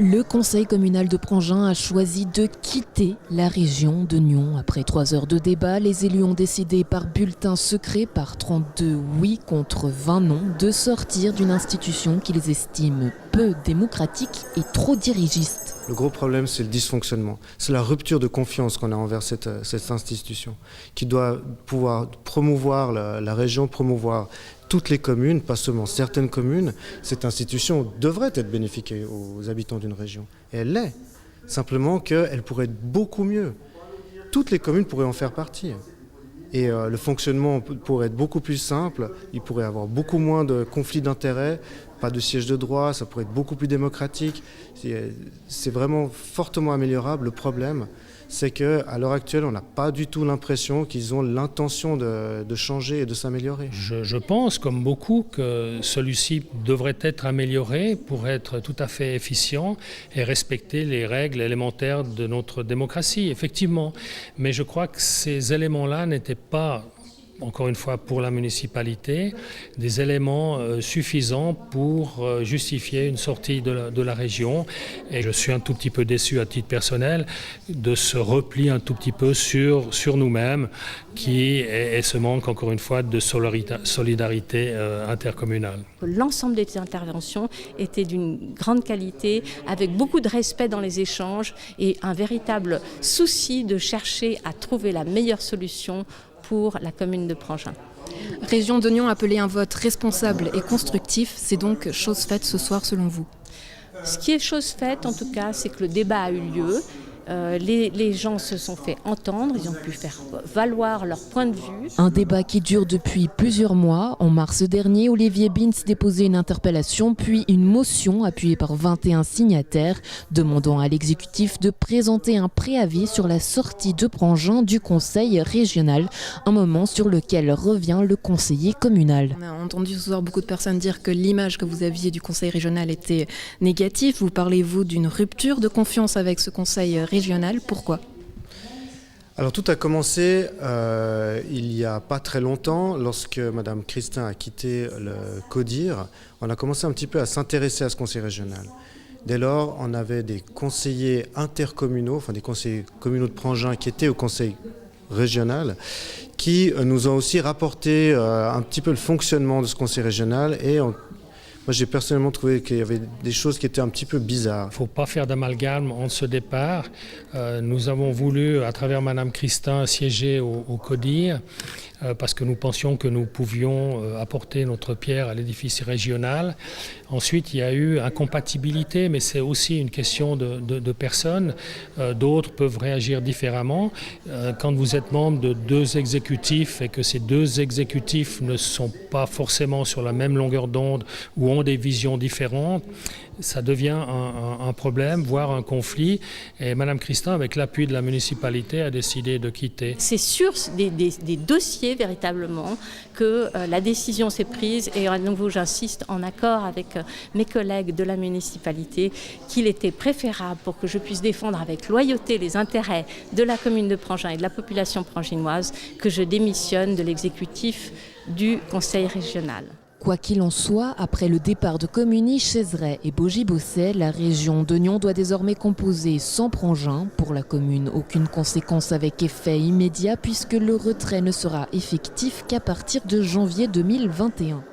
Le conseil communal de Prangin a choisi de quitter la région de Nyon. Après 3 heures de débat, les élus ont décidé par bulletin secret, par 32 oui contre 20 non, de sortir d'une institution qu'ils estiment peu démocratique et trop dirigiste. Le gros problème, c'est le dysfonctionnement. C'est la rupture de confiance qu'on a envers cette institution, qui doit pouvoir promouvoir la région, promouvoir toutes les communes, pas seulement certaines communes. Cette institution devrait être bénéfique aux habitants d'une région. Et elle l'est. Simplement qu'elle pourrait être beaucoup mieux. Toutes les communes pourraient en faire partie. Et le fonctionnement pourrait être beaucoup plus simple. Il pourrait y avoir beaucoup moins de conflits d'intérêts, pas de siège de droit, ça pourrait être beaucoup plus démocratique. C'est vraiment fortement améliorable. Le problème, c'est qu'à l'heure actuelle, on n'a pas du tout l'impression qu'ils ont l'intention de changer et de s'améliorer. Je pense, comme beaucoup, que celui-ci devrait être amélioré pour être tout à fait efficient et respecter les règles élémentaires de notre démocratie, effectivement. Mais je crois que ces éléments-là n'étaient pas, encore une fois pour la municipalité, des éléments suffisants pour justifier une sortie de la région. Et je suis un tout petit peu déçu à titre personnel de ce repli un tout petit peu sur nous-mêmes qui est ce manque, encore une fois, de solidarité intercommunale. L'ensemble des interventions étaient d'une grande qualité, avec beaucoup de respect dans les échanges et un véritable souci de chercher à trouver la meilleure solution pour la commune de Prangin. Région de Nyon appelée un vote responsable et constructif, c'est donc chose faite ce soir selon vous? Ce qui est chose faite en tout cas, c'est que le débat a eu lieu. Les gens se sont fait entendre, ils ont pu faire valoir leur point de vue. Un débat qui dure depuis plusieurs mois. En mars dernier, Olivier Bins déposait une interpellation puis une motion appuyée par 21 signataires demandant à l'exécutif de présenter un préavis sur la sortie de Prangin du conseil régional, un moment sur lequel revient le conseiller communal. On a entendu ce soir beaucoup de personnes dire que l'image que vous aviez du conseil régional était négative. Vous parlez-vous d'une rupture de confiance avec ce conseil régional? Pourquoi ? Alors tout a commencé il n'y a pas très longtemps, lorsque Mme Christin a quitté le CODIR. On a commencé un petit peu à s'intéresser à ce conseil régional. Dès lors, on avait des conseillers intercommunaux, enfin des conseillers communaux de Prangin qui étaient au conseil régional, qui nous ont aussi rapporté un petit peu le fonctionnement de ce conseil régional et moi, j'ai personnellement trouvé qu'il y avait des choses qui étaient un petit peu bizarres. Il ne faut pas faire d'amalgame entre ce départ. Nous avons voulu, à travers Mme Christin, siéger au CODIR parce que nous pensions que nous pouvions apporter notre pierre à l'édifice régional. Ensuite, il y a eu incompatibilité, mais c'est aussi une question de personnes. D'autres peuvent réagir différemment. Quand vous êtes membre de 2 exécutifs et que ces 2 exécutifs ne sont pas forcément sur la même longueur d'onde ou ont des visions différentes, ça devient un problème, voire un conflit. Et Mme Christin, avec l'appui de la municipalité, a décidé de quitter. C'est sur des dossiers, véritablement, que la décision s'est prise. Et à nouveau, j'insiste, en accord avec mes collègues de la municipalité, qu'il était préférable, pour que je puisse défendre avec loyauté les intérêts de la commune de Prangin et de la population pranginoise, que je démissionne de l'exécutif du conseil régional. Quoi qu'il en soit, après le départ de Communy, Chézeray et Bogy-Bosset, la région de Nyon doit désormais composer sans Prangin. Pour la commune, aucune conséquence avec effet immédiat puisque le retrait ne sera effectif qu'à partir de janvier 2021.